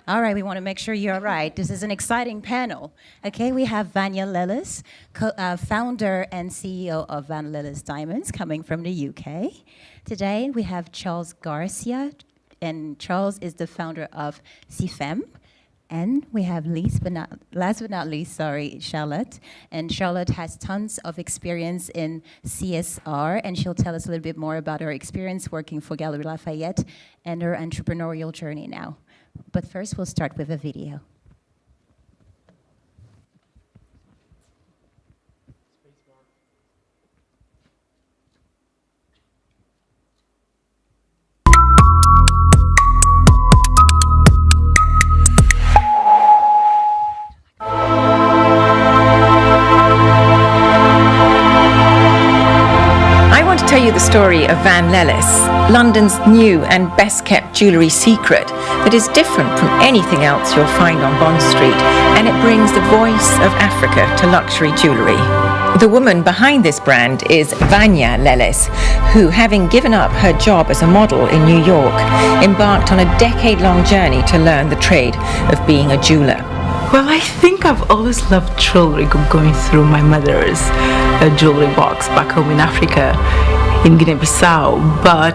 All right, we want to make sure you're right. This is an exciting panel. Okay, we have Vanille London, founder and CEO of Vanille London Diamonds, coming from the UK. Today we have Charles Garcia, and Charles is the founder of CFEM. And we have last but not least, Charlotte. And Charlotte has tons of experience in CSR, and she'll tell us a little bit more about her experience working for Gala Lafayette and her entrepreneurial journey now. But first, we'll start with a video. Tell you the story of Van Lellis, London's new and best-kept jewellery secret that is different from anything else you'll find on Bond Street, and it brings the voice of Africa to luxury jewellery. The woman behind this brand is Vanille London, who, having given up her job as a model in New York, embarked on a decade-long journey to learn the trade of being a jeweller. Well, I think I've always loved jewelry, going through my mother's jewelry box back home in Africa, in Guinea-Bissau. But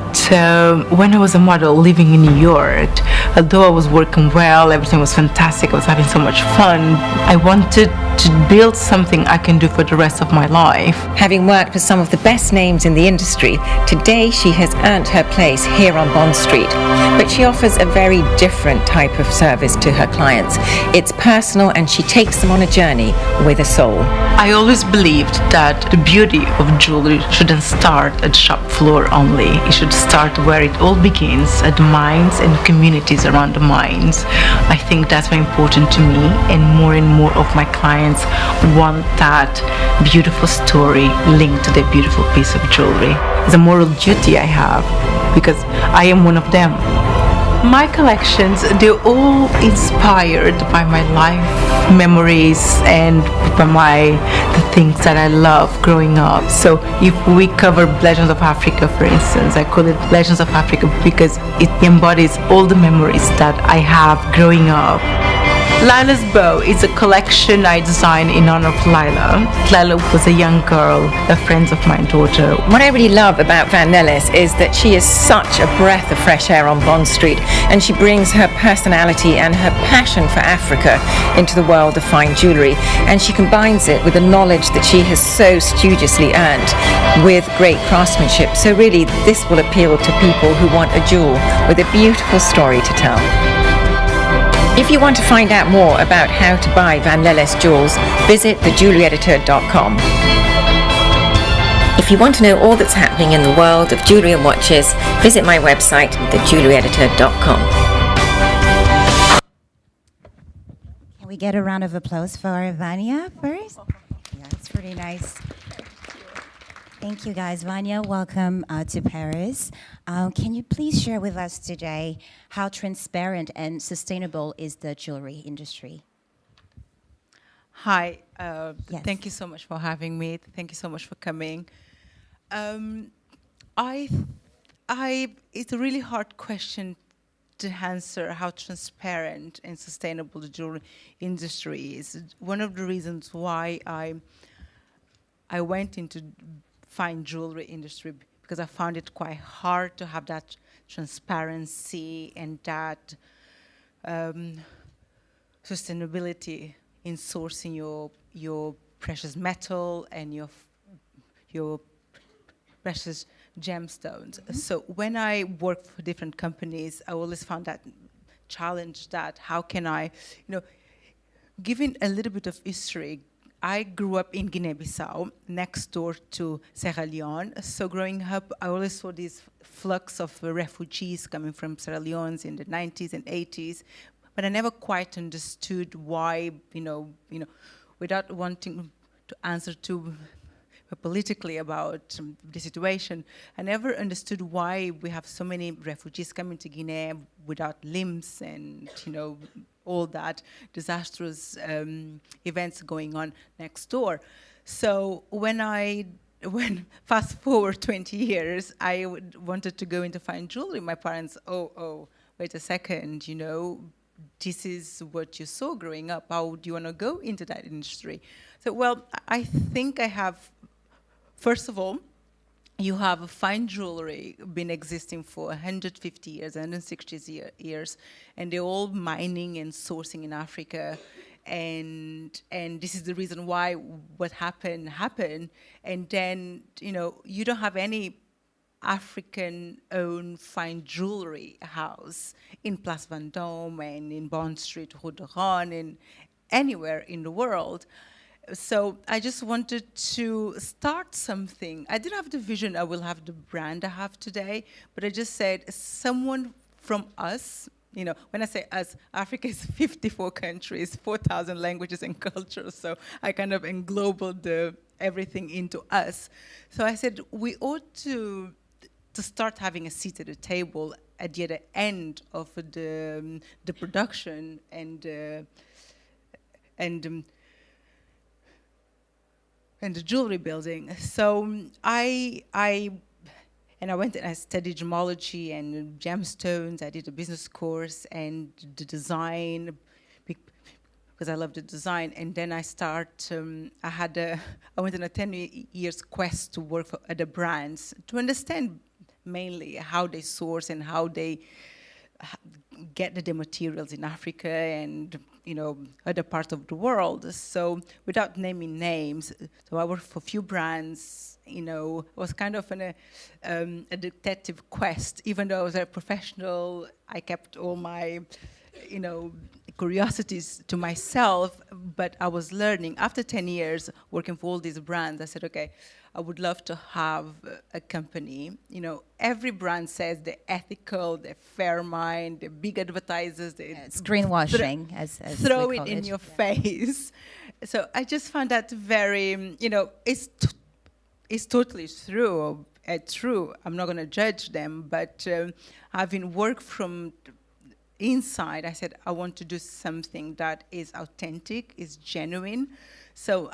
when I was a model living in New York, although I was working well, everything was fantastic, I was having so much fun, I wanted to build something I can do for the rest of my life. Having worked with some of the best names in the industry, today she has earned her place here on Bond Street. But she offers a very different type of service to her clients. It's personal, and she takes them on a journey with a soul. I always believed that the beauty of jewelry shouldn't start at the shop floor only. It should start where it all begins, at the mines and communities around the mines. I think that's very important to me, and more of my clients want that beautiful story linked to the beautiful piece of jewelry. It's a moral duty I have, because I am one of them. My collections, they're all inspired by my life memories and by the things that I love growing up. So if we cover Legends of Africa, for instance, I call it Legends of Africa because it embodies all the memories that I have growing up. Lila's Bow is a collection I designed in honor of Lila. Lila was a young girl, a friend of my daughter. What I really love about Van Lellis is that she is such a breath of fresh air on Bond Street, and she brings her personality and her passion for Africa into the world of fine jewellery, and she combines it with the knowledge that she has so studiously earned with great craftsmanship. So really, this will appeal to people who want a jewel with a beautiful story to tell. If you want to find out more about how to buy Van Lellis jewels, visit thejewelleryeditor.com. If you want to know all that's happening in the world of jewellery and watches, visit my website, thejewelleryeditor.com. Can we get a round of applause for Vanya first? Yeah, it's pretty nice. Thank you, guys. Vanya, welcome to Paris. Can you please share with us today how transparent and sustainable is the jewelry industry? Hi. Yes. Thank you so much for having me. Thank you so much for coming. It's a really hard question to answer how transparent and sustainable the jewelry industry is. One of the reasons why I went into fine jewelry industry, because I found it quite hard to have that transparency and that sustainability in sourcing your precious metal and your precious gemstones. Mm-hmm. So when I worked for different companies, I always found that challenge, that how can I, given a little bit of history, I grew up in Guinea-Bissau, next door to Sierra Leone. So growing up, I always saw this flux of refugees coming from Sierra Leone in the 90s and 80s. But I never quite understood why, without wanting to answer too politically about the situation, I never understood why we have so many refugees coming to Guinea without limbs and, all that disastrous events going on next door. So when fast forward 20 years, I wanted to go into fine jewelry. My parents, wait a second, this is what you saw growing up. How do you want to go into that industry? So, well, I think I have, first of all, you have fine jewelry been existing for 150 years, 160 years, and they're all mining and sourcing in Africa. And this is the reason why what happened. And then, you don't have any African-owned fine jewelry house in Place Vendôme and in Bond Street, Rue de Rhône, and anywhere in the world. So I just wanted to start something. I didn't have the vision I will have the brand I have today, but I just said someone from us, when I say us, Africa is 54 countries, 4,000 languages and cultures, so I kind of englobed everything into us. So I said we ought to start having a seat at the table at the other end of the production and the jewelry building. So I went and I studied gemology and gemstones. I did a business course and the design because I love the design. And then I went on a 10 years quest to work at the brands to understand mainly how they source and how they get the materials in Africa and other parts of the world. So without naming names, so I worked for a few brands. It was kind of a detective quest. Even though I was a professional, I kept all my curiosities to myself, but I was learning. After 10 years working for all these brands, I said, okay, I would love to have a company. Every brand says they're ethical, they're fair mind, they're big advertisers. It's greenwashing, as throw we it call in your face. So I just found that very, it's totally true. True. I'm not going to judge them, but having worked from inside, I said, I want to do something that is authentic, is genuine. So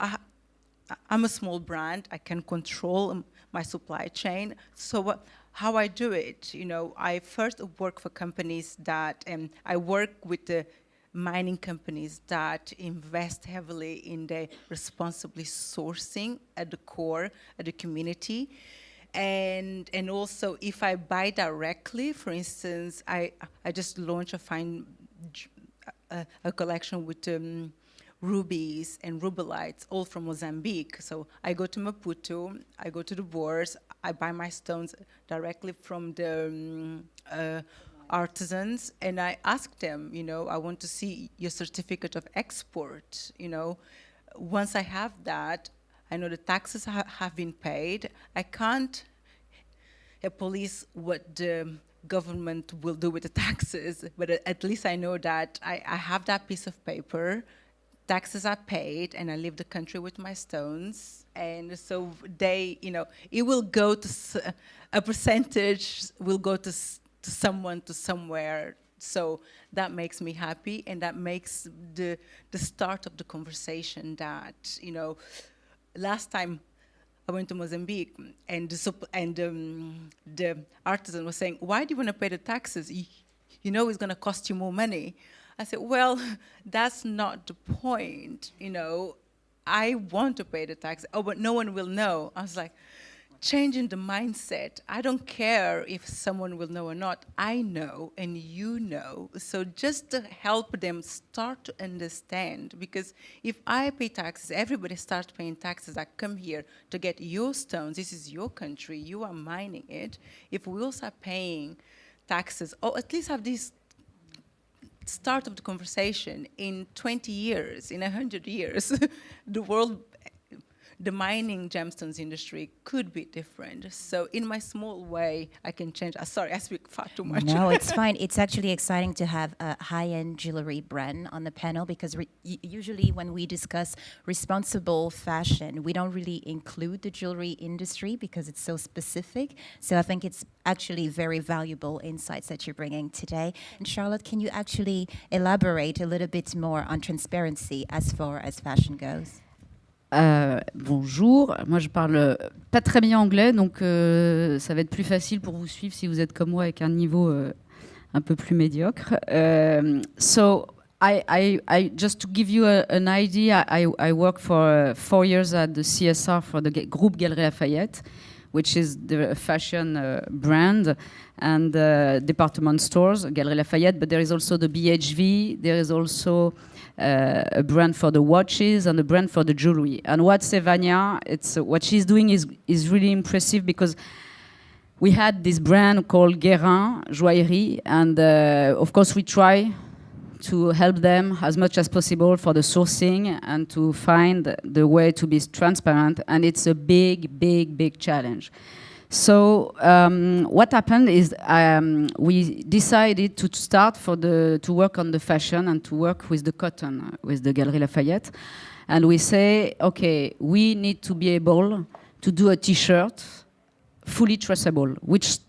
I'm a small brand. I can control my supply chain. So how I do it, I first work for companies that, I work with the mining companies that invest heavily in the responsibly sourcing at the core, at the community. And also, if I buy directly, for instance, I just launched a collection with rubies and rubelites, all from Mozambique. So I go to Maputo, I go to the Boers, I buy my stones directly from the artisans, and I ask them, I want to see your certificate of export. Once I have that, I know the taxes have been paid. I can't police what the government will do with the taxes, but at least I know that I have that piece of paper, taxes are paid, and I leave the country with my stones. And so they, it will go to, a percentage will go to someone, to somewhere. So that makes me happy, and that makes the start of the conversation that, last time I went to Mozambique, and the artisan was saying, why do you want to pay the taxes? It's going to cost you more money. I said, well, that's not the point. I want to pay the tax. Oh, but no one will know. I was like, changing the mindset. I don't care if someone will know or not. I know, and you know. So just to help them start to understand, because if I pay taxes, everybody starts paying taxes. I come here to get your stones. This is your country. You are mining it. If we all start paying taxes, or at least have this start of the conversation, in 20 years, in 100 years, the world, the mining gemstones industry could be different. So in my small way, I can change. Sorry, I speak far too much. No, it's fine. It's actually exciting to have a high-end jewelry brand on the panel, because usually when we discuss responsible fashion, we don't really include the jewelry industry because it's so specific. So I think it's actually very valuable insights that you're bringing today. And Charlotte, can you actually elaborate a little bit more on transparency as far as fashion goes? Bonjour, moi je parle pas très bien anglais, donc ça va être plus facile pour vous suivre si vous êtes comme moi avec un niveau un peu plus médiocre. So I just to give you an idea, I worked for 4 years at the CSR for the group Galerie Lafayette, which is the fashion brand and department stores, Galerie Lafayette, but there is also the BHV, there is also a brand for the watches and a brand for the jewelry. And what Vanya, what she's doing is really impressive, because we had this brand called Guérin Joaillerie, and of course we try to help them as much as possible for the sourcing and to find the way to be transparent, and it's a big challenge. So what happened is we decided to start to work on the fashion and to work with the cotton, with the Galerie Lafayette, and we say, okay, we need to be able to do a t-shirt fully traceable, which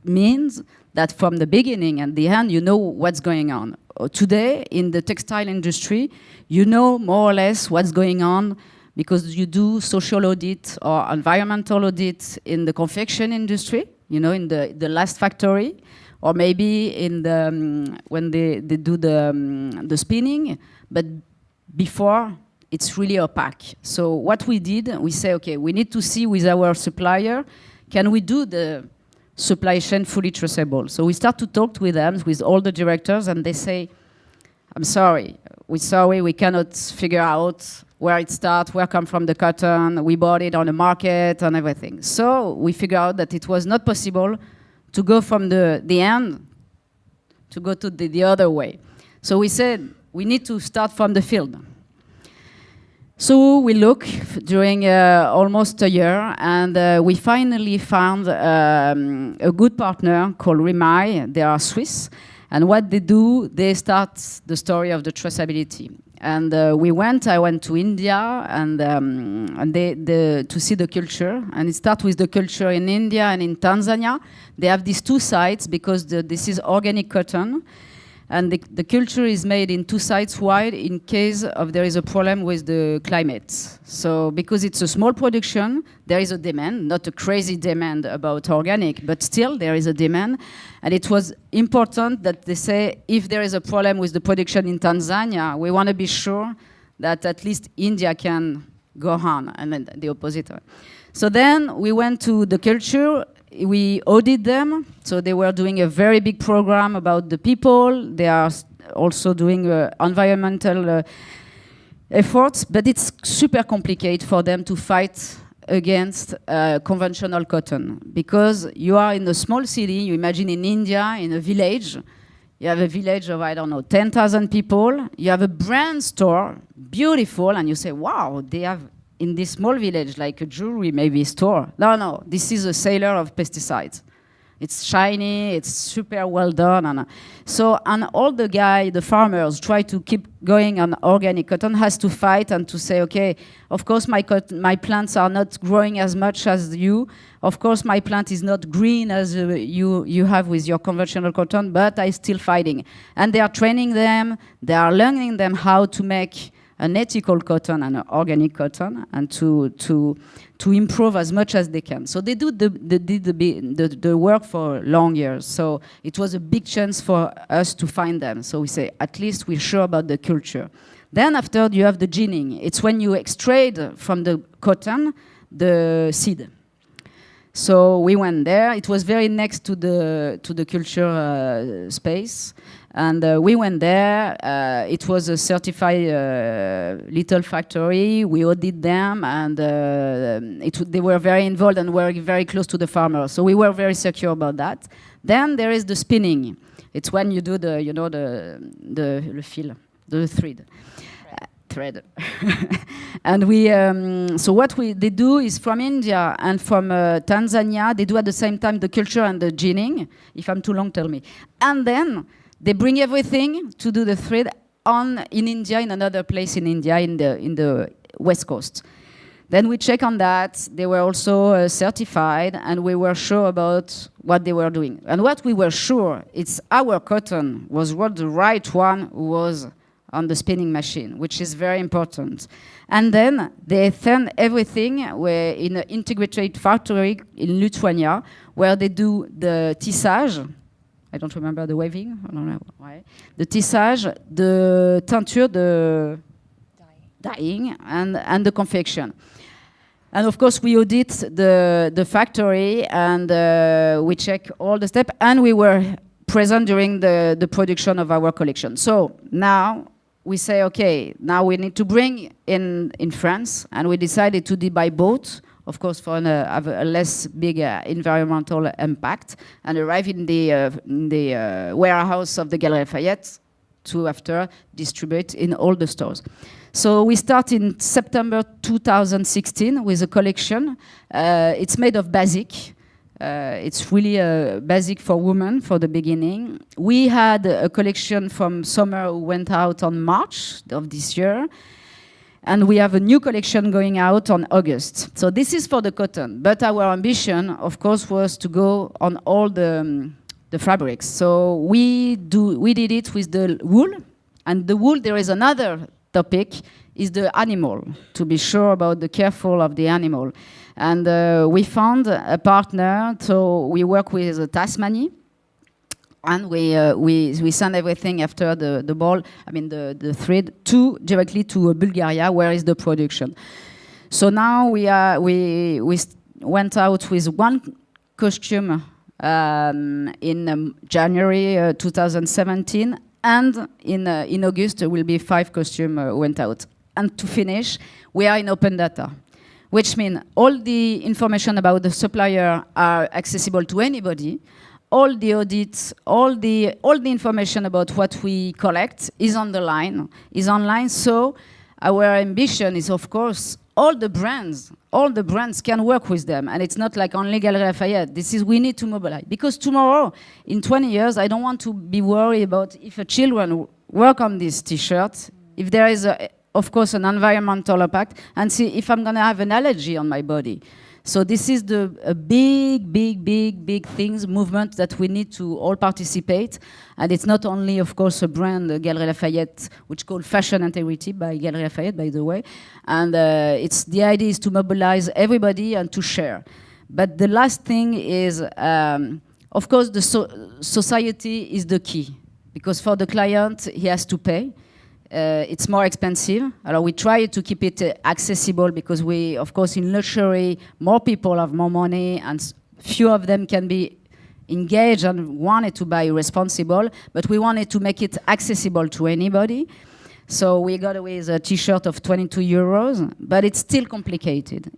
means that from the beginning and the end, you know what's going on. Today, in the textile industry, you know more or less what's going on because you do social audit or environmental audit in the confection industry, you know, in the last factory, or maybe in the when they do the spinning, but before it's really opaque. So what we did, we say, okay, we need to see with our supplier, can we do the supply chain fully traceable? So we start to talk with them, with all the directors, and they say, I'm sorry, we cannot figure out where it starts, where come from the cotton, we bought it on the market and everything. So we figured out that it was not possible to go from the end to go to the other way. So we said, we need to start from the field. So we look during almost a year, and we finally found a good partner called Remai. They are Swiss, and what they do, they start the story of the traceability. And I went to India and to see the culture, and it starts with the culture in India and in Tanzania. They have these two sites because this is organic cotton. And the culture is made in two sites wide in case of there is a problem with the climate. So because it's a small production, there is a demand, not a crazy demand about organic, but still there is a demand. And it was important that they say, if there is a problem with the production in Tanzania, we want to be sure that at least India can go on, and then the opposite. So then we went to the culture. We audited them, so they were doing a very big program about the people. They are also doing environmental efforts, but it's super complicated for them to fight against conventional cotton, because you are in a small city. You imagine in India, in a village, you have a village of, I don't know, 10,000 people. You have a brand store, beautiful, and you say, wow, they have in this small village, like a jewelry maybe store. No, this is a seller of pesticides. It's shiny, it's super well done. And all the farmers try to keep going on organic cotton, has to fight and to say, okay, of course my plants are not growing as much as you. Of course my plant is not green as you have with your conventional cotton, but I'm still fighting. And they are training them, they are learning them how to make an ethical cotton and an organic cotton, and to improve as much as they can. So they did the work for long years. So it was a big chance for us to find them. So we say, at least we're sure about the culture. Then after you have the ginning. It's when you extract from the cotton the seed. So we went there. It was very next to the culture space. And we went there. It was a certified little factory. We audited them, and they were very involved and were very close to the farmers. So we were very secure about that. Then there is the spinning. It's when you do le fil, the thread. And so what they do is from India and from Tanzania, they do at the same time the culture and the ginning. If I'm too long, tell me. And then they bring everything to do the thread in India, in another place in India, in the West Coast. Then we check on that. They were also certified, and we were sure about what they were doing. And what we were sure, it's our cotton was what the right one was on the spinning machine, which is very important. And then they send everything in an integrated factory in Lithuania, where they do the tissage, I don't remember the waving, I don't know why. The tissage, the teinture, the dyeing, and the confection. And of course, we audit the factory, and we check all the steps, and we were present during the production of our collection. So now we say, okay, now we need to bring in France, and we decided to do by boat, of course, for have a less big environmental impact, and arrive in the warehouse of the Gala Lafayette to after distribute in all the stores. So we start in September 2016 with a collection. It's made of basic. It's really basic for women for the beginning. We had a collection from summer who went out on March of this year. And we have a new collection going out on August. So this is for the cotton. But our ambition, of course, was to go on all the fabrics. So we did it with the wool. And the wool, there is another topic, is the animal, to be sure about the careful of the animal. And we found a partner, so we work with Tasmania. And we send everything after the ball, I mean the thread, directly to Bulgaria, where is the production. So now we went out with one costume in January 2017, and in August will be 5 costumes went out. And to finish, we are in open data, which means all the information about the supplier are accessible to anybody. All the audits, all the information about what we collect is on the line, is online. So our ambition is, of course, all the brands can work with them, and it's not like only Gala Lafayette. We need to mobilize, because tomorrow, in 20 years, I don't want to be worried about if a children work on this T-shirt, if there is, of course, an environmental impact, and see if I'm going to have an allergy on my body. So this is a big things, movement that we need to all participate. And it's not only, of course, a brand, Gala Lafayette, which is called Fashion Integrity by Gala Lafayette, by the way. And the idea is to mobilize everybody and to share. But the last thing is, of course, the society is the key. Because for the client, he has to pay. It's more expensive. We try to keep it accessible, because we, of course, in luxury, more people have more money, and few of them can be engaged and wanted to buy responsible, but we wanted to make it accessible to anybody. So we got away with a T-shirt of 22 euros, but it's still complicated.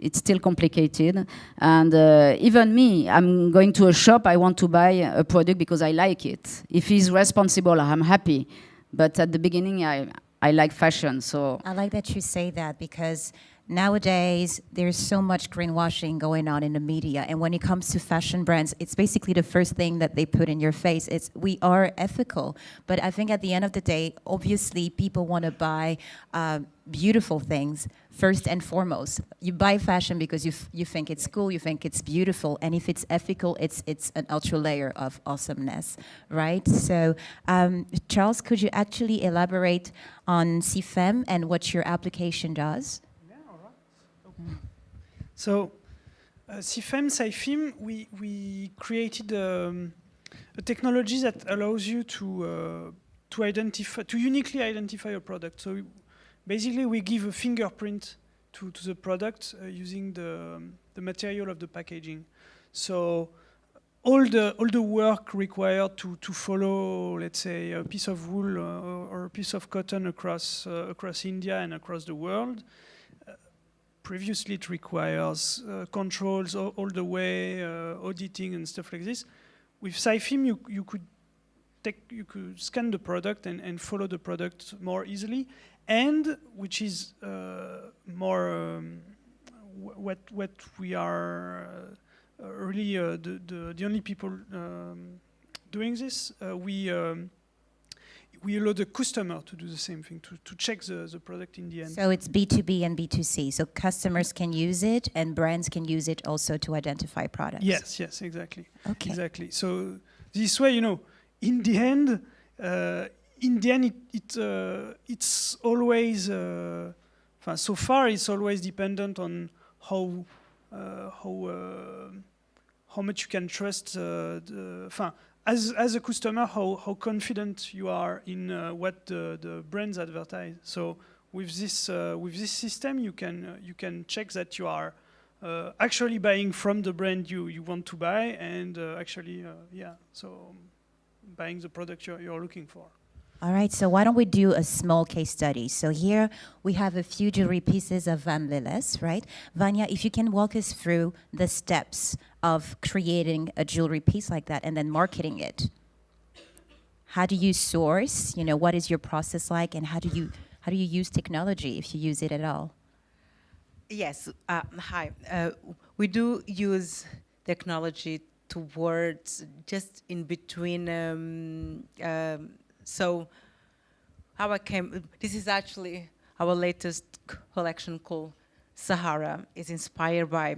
And even me, I'm going to a shop, I want to buy a product because I like it. If he's responsible, I'm happy. But at the beginning, I like fashion, so... I like that you say that, because nowadays, there's so much greenwashing going on in the media. And when it comes to fashion brands, it's basically the first thing that they put in your face. We are ethical. But I think at the end of the day, obviously, people want to buy beautiful things first and foremost. You buy fashion because you think it's cool, you think it's beautiful, and if it's ethical, it's an ultra layer of awesomeness, right? So, Charles, could you actually elaborate on CFEM and what your application does? Yeah, all right. So, CFEM, we created a technology that allows you to uniquely identify a product. So basically, we give a fingerprint to the product using the material of the packaging. So all the work required to follow, let's say, a piece of wool or a piece of cotton across India and across the world. Previously, it requires controls all the way, auditing and stuff like this. With CFEM, you could scan the product and follow the product more easily, and which is more what we are really the only people doing this. We allow the customer to do the same thing, to check the product in the end. So it's B2B and B2C. So customers can use it and brands can use it also to identify products. Yes, exactly. Okay. Exactly. So this way, in the end, it's always, so far it's always dependent on how much you can trust as a customer, how confident you are in what the brands advertise. So with this system, you can check that you are actually buying from the brand you want to buy, and so buying the product you're looking for. All right, so why don't we do a small case study? So here we have a few jewelry pieces of Van Lilles, right? Vanya, if you can walk us through the steps of creating a jewelry piece like that and then marketing it. How do you source? You know, what is your process like, and how do you use technology, if you use it at all? Yes, hi. We do use technology towards just in between. So how I came, this is actually our latest collection called Sahara. It's inspired by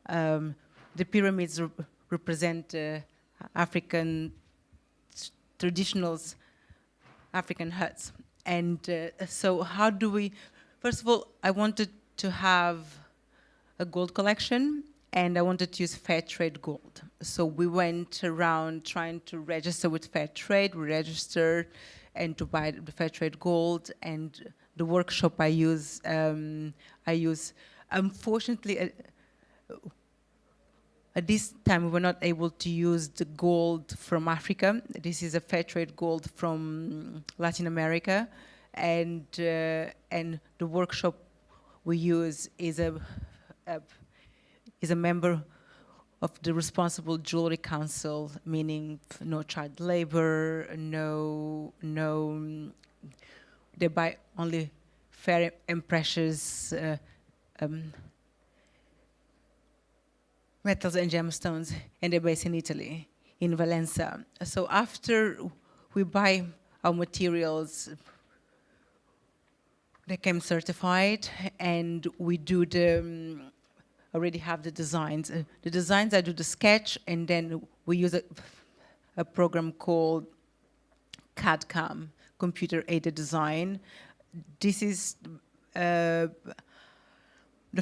the pyramids represent African traditionals, African huts. And so how do we, first of all, I wanted to have a gold collection, and I wanted to use fair trade gold. So we went around trying to register with fair trade. We registered and to buy the fair trade gold. And the workshop I use, unfortunately, at this time we were not able to use the gold from Africa. This is a fair trade gold from Latin America. And the workshop we use is a member of the Responsible Jewellery Council, meaning no child labor, they buy only fair and precious metals and gemstones, and they're based in Italy, in Valencia. So after we buy our materials, they came certified, and we do the already have the designs. The designs, I do the sketch, and then we use a program called CAD/CAM, computer-aided design. This is the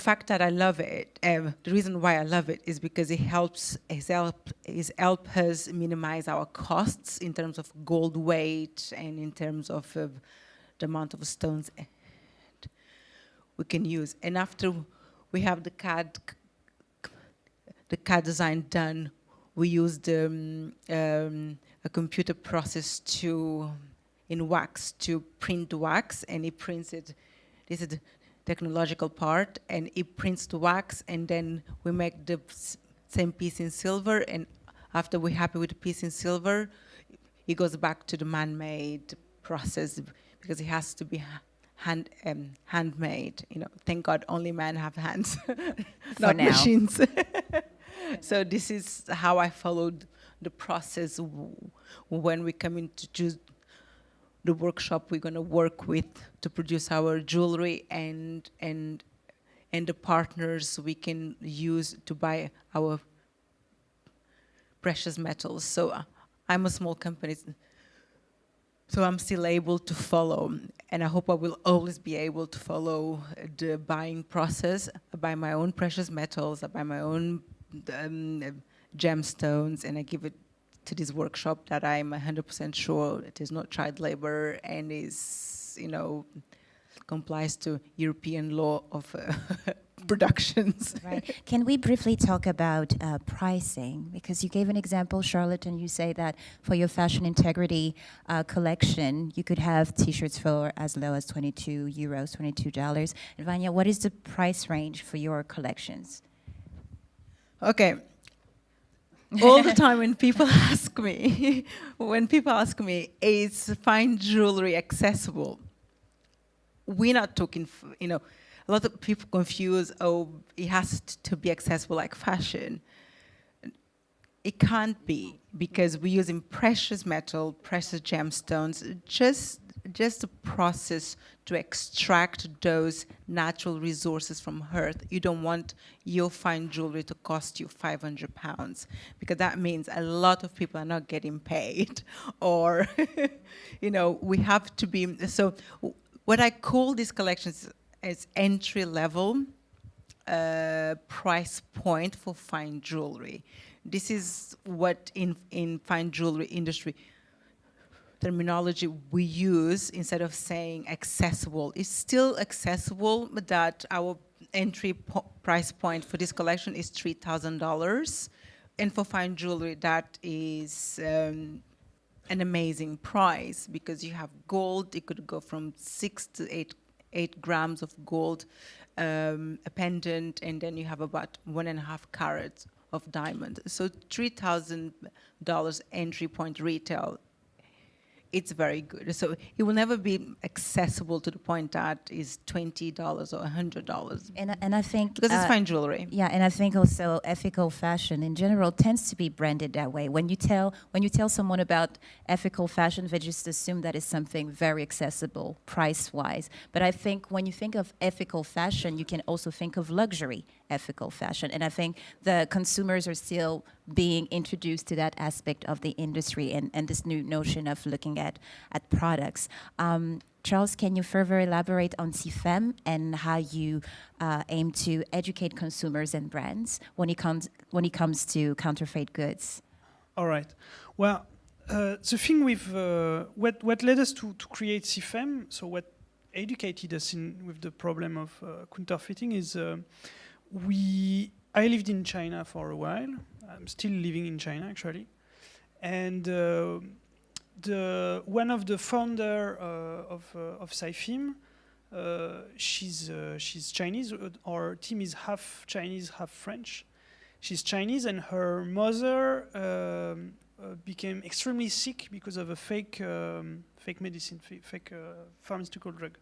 fact that I love it. The reason why I love it is because it helps us minimize our costs in terms of gold weight and in terms of the amount of stones we can use. And after we have the CAD design done, we use a computer process in wax to print the wax, and it prints it. This is the technological part, and it prints the wax, and then we make the same piece in silver, and after we're happy with the piece in silver, it goes back to the man-made process because it has to be handmade. You know, thank God only men have hands, not now. machines. So this is how I followed the process when we come in to choose the workshop we're going to work with to produce our jewelry, and the partners we can use to buy our precious metals. So I'm a small company, so I'm still able to follow, and I hope I will always be able to follow the buying process. I buy my own precious metals, I buy my own gemstones, and I give it to this workshop that I'm 100% sure it is not child labor and is, you know, complies to European law of productions. Right. Can we briefly talk about pricing? Because you gave an example, Charlotte, and you say that for your fashion integrity collection, you could have T-shirts for as low as €22, $22. And Vanya, what is the price range for your collections? Okay. All the time when people ask me, is fine jewelry accessible? We're not talking, you know, a lot of people confuse, oh, it has to be accessible like fashion. It can't be, because we're using precious metal, precious gemstones, just a process to extract those natural resources from earth. You don't want your fine jewelry to cost you £500, because that means a lot of people are not getting paid, or, you know, we have to be, so what I call these collections is entry level price point for fine jewelry. This is what in fine jewelry industry terminology we use instead of saying accessible. It's still accessible, but that our entry price point for this collection is $3,000. And for fine jewelry, that is an amazing price because you have gold. It could go from 6 to 8 grams of gold, a pendant, and then you have about 1.5 carats of diamond. So $3,000 entry point retail. It's very good. So it will never be accessible to the point that is $20 or $100. And I think because it's fine jewelry. Yeah, and I think also ethical fashion in general tends to be branded that way. When you tell someone about ethical fashion, they just assume that it's something very accessible price-wise. But I think when you think of ethical fashion, you can also think of luxury ethical fashion. And I think the consumers are still being introduced to that aspect of the industry and this new notion of looking at products. Charles, can you further elaborate on CFEM and how you aim to educate consumers and brands when it comes to counterfeit goods? All right. Well, the thing with what led us to create CFEM, so what educated us with the problem of counterfeiting is I lived in China for a while. I'm still living in China, actually. And one of the founder of CFEM, she's Chinese. Our team is half Chinese, half French. She's Chinese, and her mother became extremely sick because of a fake medicine, fake pharmaceutical drug.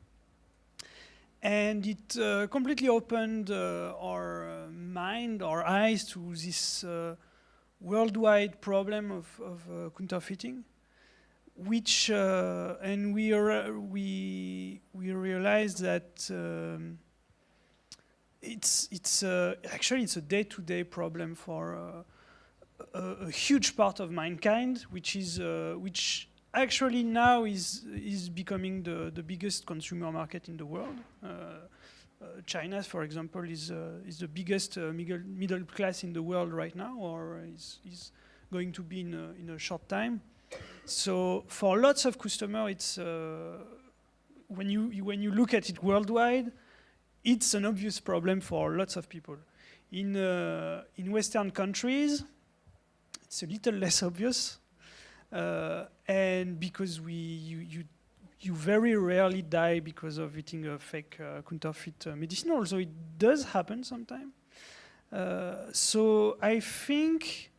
And it completely opened our mind, our eyes to this worldwide problem of counterfeiting, which and we realized that it's actually it's a day-to-day problem for a huge part of mankind, which actually now is becoming the biggest consumer market in the world. China, for example, is the biggest middle class in the world right now, or is going to be in a short time. So for lots of customers, it's when you look at it worldwide, it's an obvious problem for lots of people. In Western countries, it's a little less obvious. And because you very rarely die because of eating a fake counterfeit medicine, although it does happen sometimes. So I think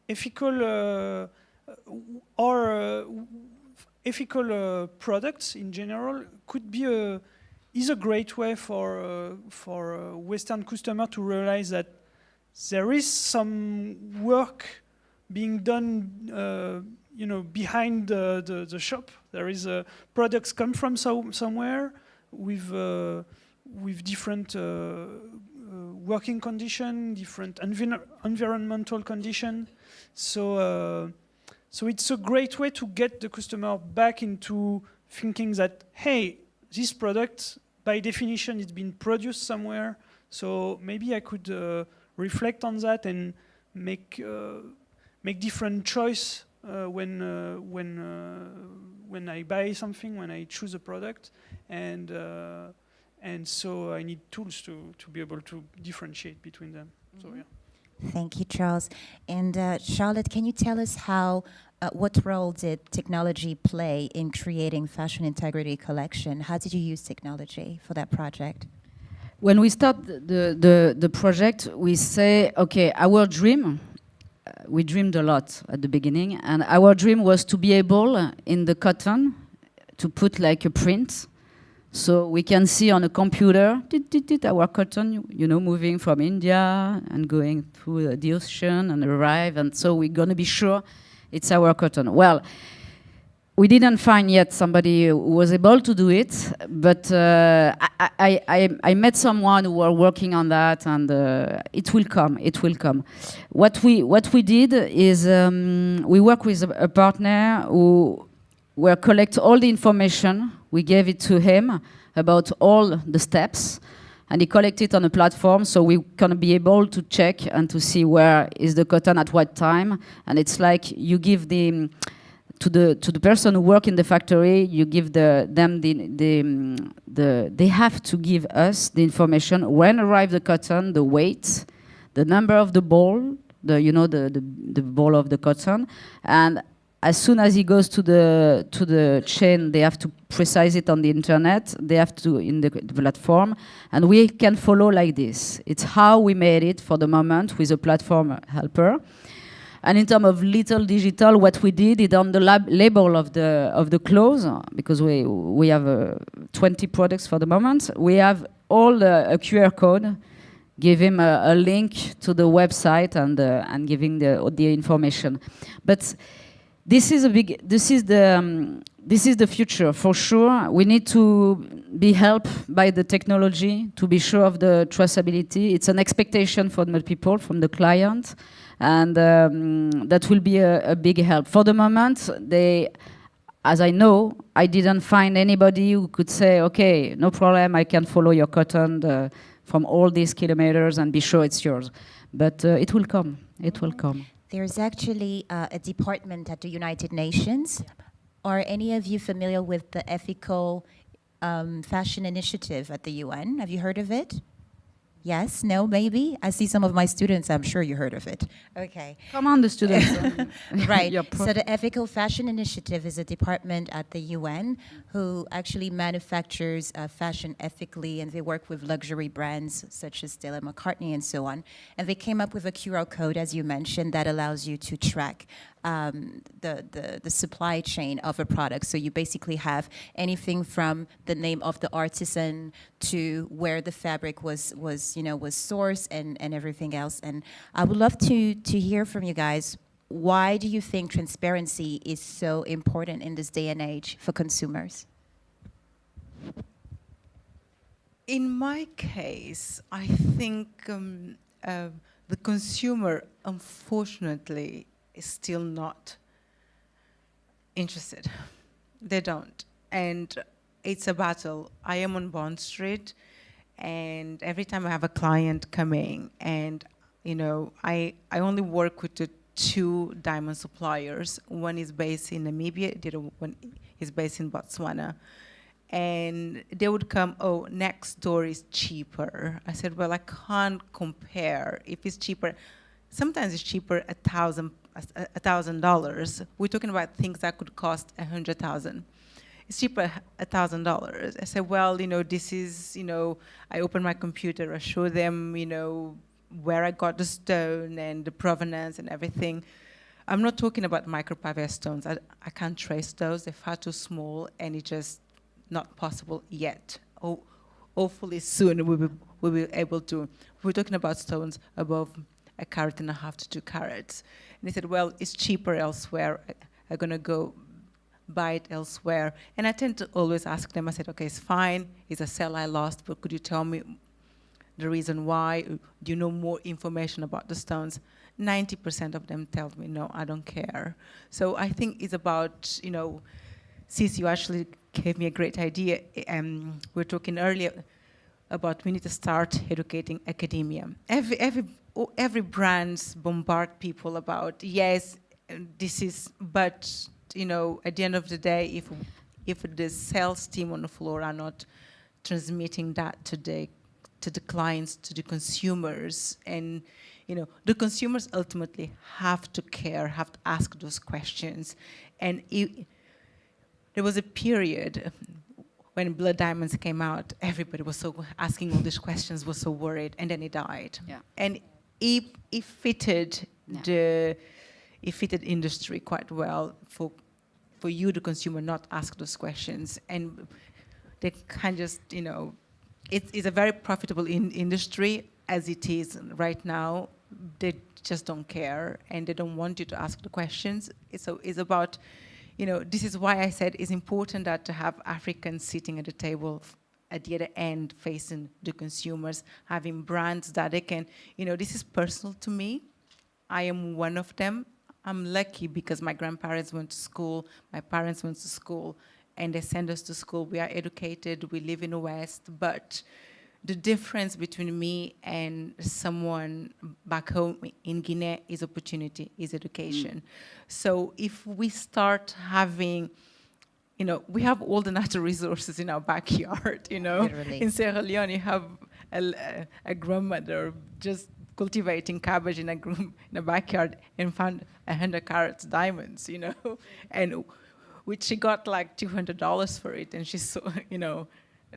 ethical products in general is a great way for Western customer to realize that there is some work being done behind the shop. There is products come from somewhere with different working condition, different environmental condition. So it's a great way to get the customer back into thinking that, hey, this product by definition is being produced somewhere. So maybe I could reflect on that and make different choice when I buy something, when I choose a product, and so I need tools to be able to differentiate between them. So yeah. Thank you, Charles. And Charlotte, can you tell us what role did technology play in creating Fashion Integrity Collection? How did you use technology for that project? When we start the project, we say, okay, our dream. We dreamed a lot at the beginning, and our dream was to be able, in the cotton, to put like a print, so we can see on a computer our cotton, moving from India and going through the ocean and arrive, and so we're going to be sure it's our cotton. Well, we didn't find yet somebody who was able to do it, but I met someone who were working on that, and it will come. It will come. What we did is we work with a partner who will collect all the information. We gave it to him about all the steps, and he collects it on a platform, so we can be able to check and to see where is the cotton at what time. And it's like you give to the person who work in the factory, you give they have to give us the information when arrive the cotton, the weight, the number of the ball, the ball of the cotton, and as soon as he goes to the chain, they have to precise it on the internet. They have to in the platform, and we can follow like this. It's how we made it for the moment with a platform helper. And in terms of little digital, what we did is on the label of the clothes, because we have 20 products for the moment. We have all a QR code. Give him a link to the website and giving the information, but. This is the future for sure. We need to be helped by the technology to be sure of the traceability. It's an expectation from the people, from the client, and that will be a big help. For the moment, as I know, I didn't find anybody who could say, okay, no problem, I can follow your cotton from all these kilometers and be sure it's yours. But it will come. It will come. There's actually a department at the United Nations. Are any of you familiar with the ethical fashion initiative at the UN? Have you heard of it? Yes? No? Maybe? I see some of my students, I'm sure you heard of it. Okay. Come on, the students. Right. So the Ethical Fashion Initiative is a department at the UN who actually manufactures fashion ethically, and they work with luxury brands such as Stella McCartney and so on. And they came up with a QR code, as you mentioned, that allows you to track the supply chain of a product. So you basically have anything from the name of the artisan to where the fabric was sourced and everything else. And I would love to hear from you guys. Why do you think transparency is so important in this day and age for consumers? In my case, I think the consumer, unfortunately, is still not interested. They don't. And it's a battle. I am on Bond Street, and every time I have a client coming, and I only work with the 2 diamond suppliers. One is based in Namibia, the other one is based in Botswana. And they would come, oh, next door is cheaper. I said, well, I can't compare. If it's cheaper, sometimes it's cheaper $1,000. We're talking about things that could cost $100,000. It's cheaper $1,000. I said, well, this is, I open my computer, I show them, where I got the stone and the provenance and everything. I'm not talking about micro-pavé stones. I can't trace those. They're far too small, and it's just not possible yet. Hopefully soon we will be able to. We're talking about stones above 1.5 carats to 2 carats. And they said, well, it's cheaper elsewhere. I'm going to go buy it elsewhere. And I tend to always ask them, I said, okay, it's fine. It's a sale I lost, but could you tell me the reason why? Do you know more information about the stones? 90% of them tell me, no, I don't care. So I think it's about, Sis, you actually gave me a great idea. We were talking earlier about we need to start educating academia. Every brands bombard people about, yes, this is, but at the end of the day, if the sales team on the floor are not transmitting that to the clients, to the consumers, and the consumers ultimately have to care, have to ask those questions. And there was a period when Blood Diamonds came out, everybody was so asking all these questions, was so worried, and then it died. Yeah. And it fitted industry quite well for you, the consumer, not ask those questions. And they kind of just, it's a very profitable industry as it is right now. They just don't care, and they don't want you to ask the questions. So it's about, this is why I said it's important that to have Africans sitting at the table at the other end facing the consumers, having brands that they can, this is personal to me. I am one of them. I'm lucky because my grandparents went to school, my parents went to school, and they send us to school. We are educated, we live in the West, but the difference between me and someone back home in Guinea is opportunity, is education. So if we start having, you know, we have all the natural resources in our backyard, you know. Literally. In Sierra Leone, you have a grandmother just cultivating cabbage in a backyard and found 100 carats diamonds, you know, and which she got like $200 for it, and she saw, you know,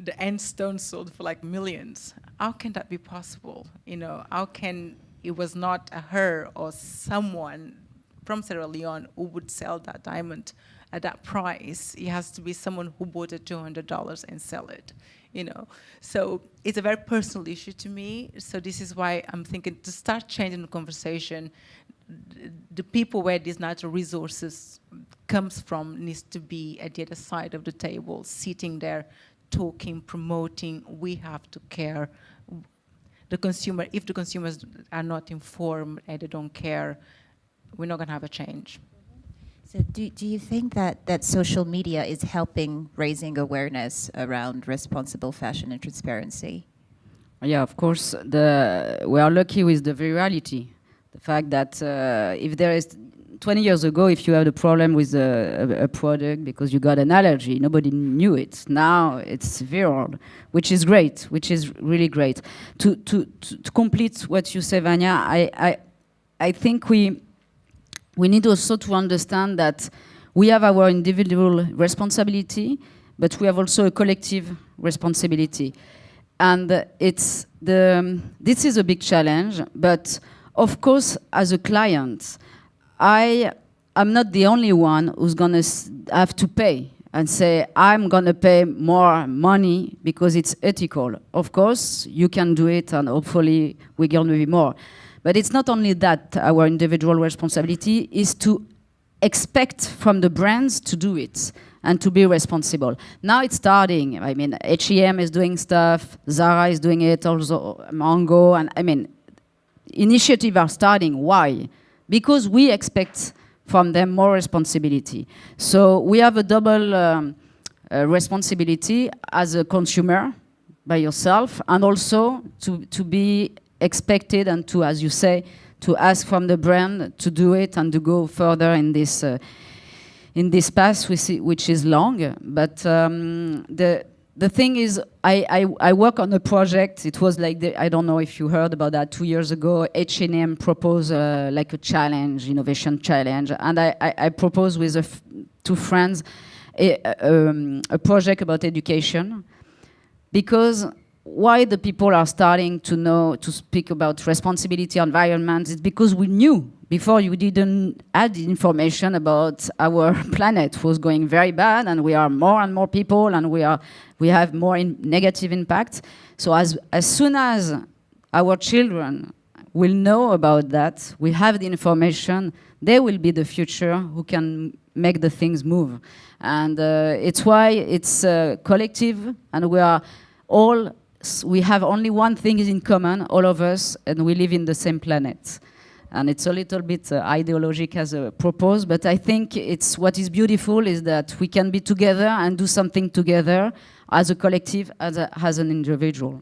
the end stone sold for like millions. How can that be possible? You know, how can it was not her or someone from Sierra Leone who would sell that diamond at that price? It has to be someone who bought it $200 and sell it, you know. So it's a very personal issue to me. So this is why I'm thinking to start changing the conversation. The people where these natural resources comes from needs to be at the other side of the table, sitting there, talking, promoting. We have to care. The consumer, if the consumers are not informed and they don't care, we're not going to have a change. So do you think that social media is helping raising awareness around responsible fashion and transparency? Yeah, of course. We are lucky with the virality. The fact that if there is 20 years ago, if you had a problem with a product because you got an allergy, nobody knew it. Now it's viral, which is great, which is really great. To complete what you say, Vanya, I think we need also to understand that we have our individual responsibility, but we have also a collective responsibility. And this is a big challenge, but of course, as a client, I'm not the only one who's going to have to pay and say, I'm going to pay more money because it's ethical. Of course, you can do it, and hopefully we're going to be more. But it's not only that. Our individual responsibility is to expect from the brands to do it and to be responsible. Now it's starting. I mean, H&M is doing stuff, Zara is doing it, also Mango, and I mean, initiatives are starting. Why? Because we expect from them more responsibility. So we have a double responsibility as a consumer by yourself, and also to be expected and to, as you say, to ask from the brand to do it and to go further in this path, which is long. But the thing is, I work on a project. It was like, I don't know if you heard about that 2 years ago. H&M proposed like a challenge, innovation challenge. And I proposed with two friends a project about education. Because why the people are starting to speak about responsibility, environment, is because we knew before you didn't add the information about our planet was going very bad, and we are more and more people, and we have more negative impact. So as soon as our children will know about that, we have the information, they will be the future who can make the things move. And it's why it's collective, and we have only one thing in common, all of us, and we live in the same planet. And it's a little bit ideological as a propose, but I think what is beautiful is that we can be together and do something together as a collective, as an individual.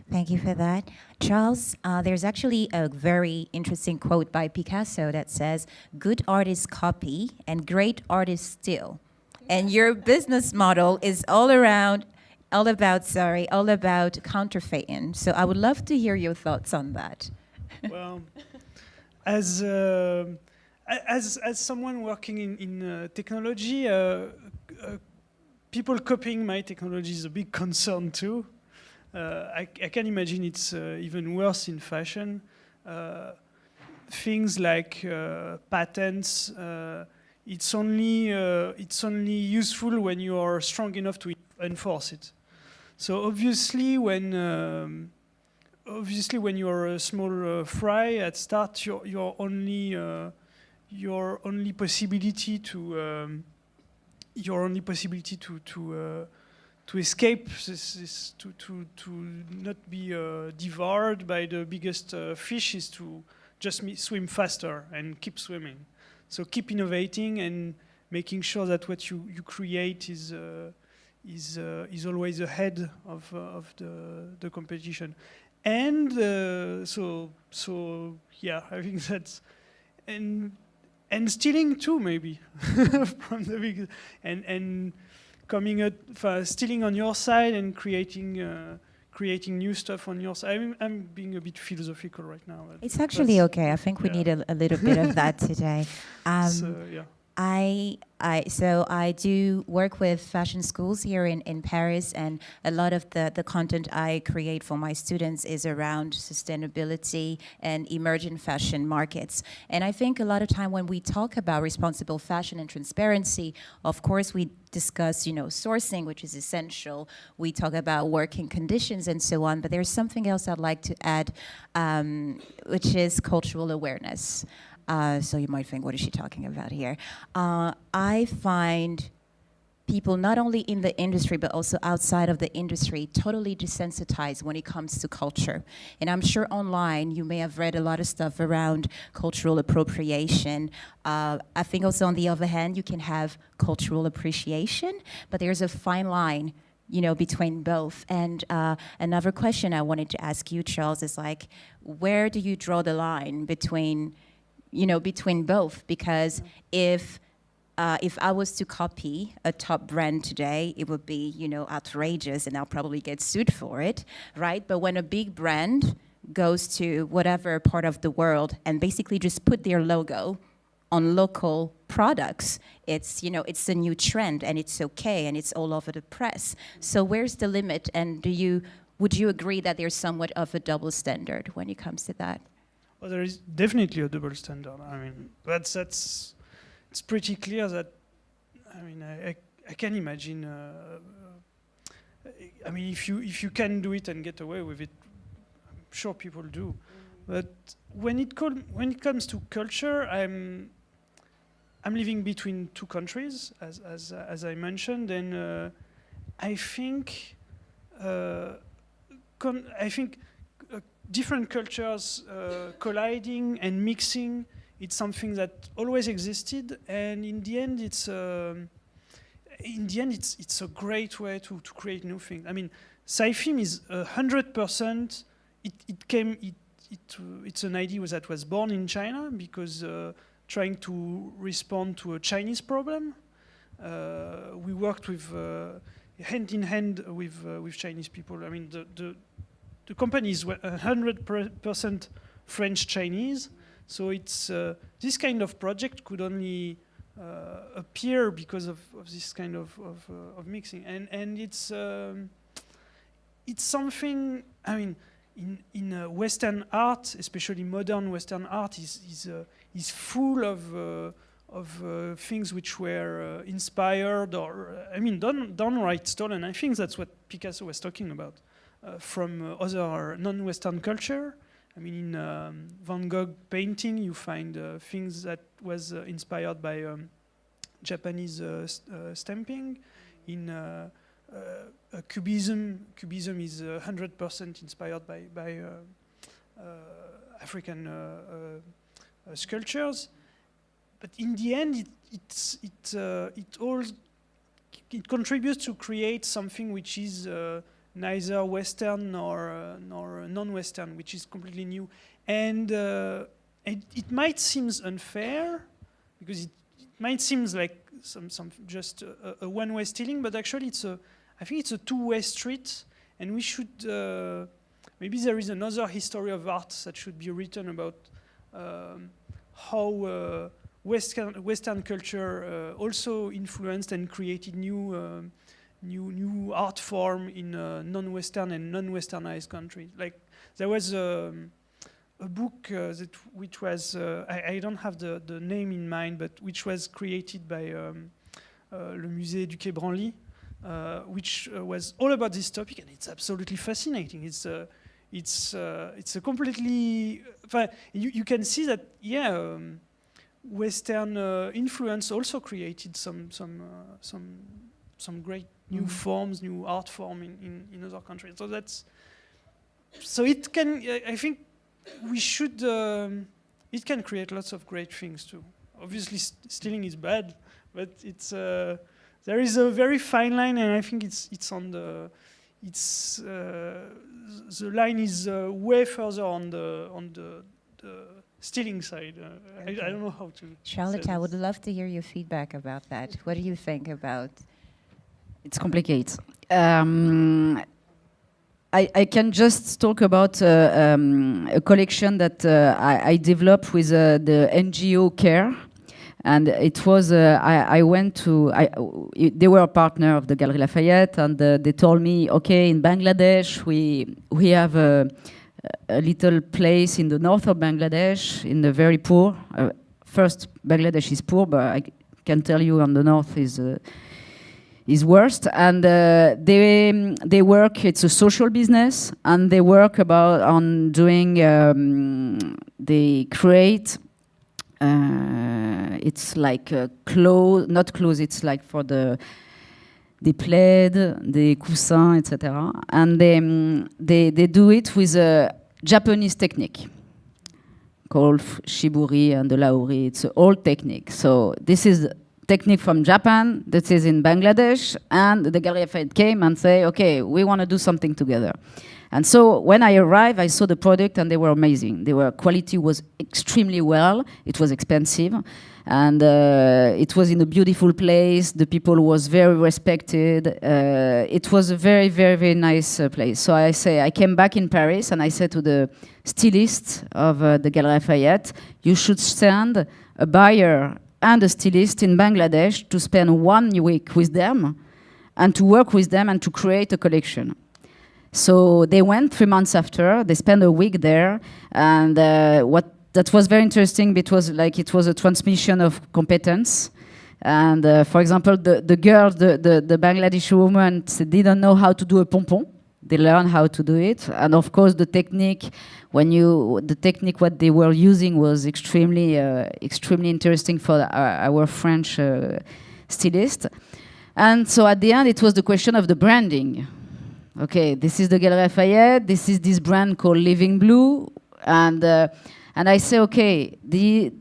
Thank you for that. Charles, there's actually a very interesting quote by Picasso that says, good artists copy and great artists steal. And your business model is all about counterfeiting. So I would love to hear your thoughts on that. Well, as someone working in technology, people copying my technology is a big concern too. I can imagine it's even worse in fashion. Things like patents, it's only useful when you are strong enough to enforce it. So obviously, when you're a small fry at start, your only possibility to escape is to not be devoured by the biggest fish is to just swim faster and keep swimming. So keep innovating and making sure that what you create is is always ahead of the competition, and so yeah, I think that's and stealing too, maybe from the big and coming at stealing on your side and creating new stuff on your side. I'm being a bit philosophical right now. It's actually okay. I think we need a little bit of that today. So, yeah. So I do work with fashion schools here in Paris, and a lot of the content I create for my students is around sustainability and emerging fashion markets. And I think a lot of time when we talk about responsible fashion and transparency, of course we discuss, sourcing, which is essential. We talk about working conditions and so on, but there's something else I'd like to add, which is cultural awareness. So you might think, what is she talking about here? I find people not only in the industry, but also outside of the industry, totally desensitized when it comes to culture. And I'm sure online you may have read a lot of stuff around cultural appropriation. I think also on the other hand, you can have cultural appreciation, but there's a fine line between both. And another question I wanted to ask you, Charles, is like, where do you draw the line between both? Because if I was to copy a top brand today, it would be, outrageous, and I'll probably get sued for it, right? But when a big brand goes to whatever part of the world and basically just put their logo on local products, it's a new trend, and it's okay, and it's all over the press. So where's the limit? And would you agree that there's somewhat of a double standard when it comes to that? Well, there is definitely a double standard. I mean, it's pretty clear that, I can imagine, if you can do it and get away with it, I'm sure people do. But when it comes to culture, I'm living between two countries, as I mentioned, and I think different cultures colliding and mixing, it's something that always existed, and in the end it's a great way to create new things. I mean, sci-film is 100%. It's an idea that was born in China because trying to respond to a Chinese problem. We worked with hand in hand with Chinese people. I mean, the company is 100% French-Chinese, so it's this kind of project could only appear because of this kind of mixing, and it's something. I mean, in Western art, especially modern Western art, is full of things which were inspired or downright stolen. I think that's what Picasso was talking about. From other non-Western culture. I mean, in Van Gogh painting, you find things that was inspired by Japanese stamping. In Cubism is 100% inspired by African sculptures. But in the end, it contributes to create something which is neither Western nor non-Western, which is completely new. And it might seem unfair, because it might seem like some just a one-way stealing, but actually I think it's a two-way street, and we should, maybe there is another history of art that should be written about how Western culture also influenced and created new art form in non-Western and non-Westernized countries. Like there was a book which was I don't have the name in mind, but which was created by Le Musée du Quai Branly, which was all about this topic, and it's absolutely fascinating. It's a completely you can see that Western influence also created some great new forms, new art form in other countries. So it can. I think we should. It can create lots of great things too. Obviously, stealing is bad, but it's. there is a very fine line, and I think it's on the line is way further on the stealing side. Okay. I don't know how to. Charlotte, I would love to hear your feedback about that. What do you think about? It's complicated. I can just talk about a collection that I developed with the NGO CARE. And it was, I went to, they were a partner of the Gala Lafayette, and they told me, okay, in Bangladesh, we have a little place in the north of Bangladesh, in the very poor. First, Bangladesh is poor, but I can tell you on the north is worst. And they work, it's a social business, and they work on doing, they create, it's like clothes, not clothes, it's like for the plaid, the coussins, etc. And they do it with a Japanese technique called shiburi and the lauri. It's an old technique. So this is technique from Japan that is in Bangladesh, and the Gala Lafayette came and say, okay, we want to do something together. And so when I arrived, I saw the product, and they were amazing. Quality was extremely well. It was expensive, and it was in a beautiful place. The people was very respected. It was a very, very, very nice place. So I came back in Paris, and I said to the stylist of the Gala Lafayette, you should send a buyer and a stylist in Bangladesh to spend 1 week with them, and to work with them and to create a collection. So they went 3 months after. They spent a week there, and that was very interesting because it was a transmission of competence. And for example, the girl, the Bangladeshi woman, didn't know how to do a pompon. They learned how to do it, and of course the technique, what they were using was extremely interesting for our French stylist. And so at the end, it was the question of the branding. Okay, this is the Gala Lafayette. This is this brand called Living Blue, and I say, okay, the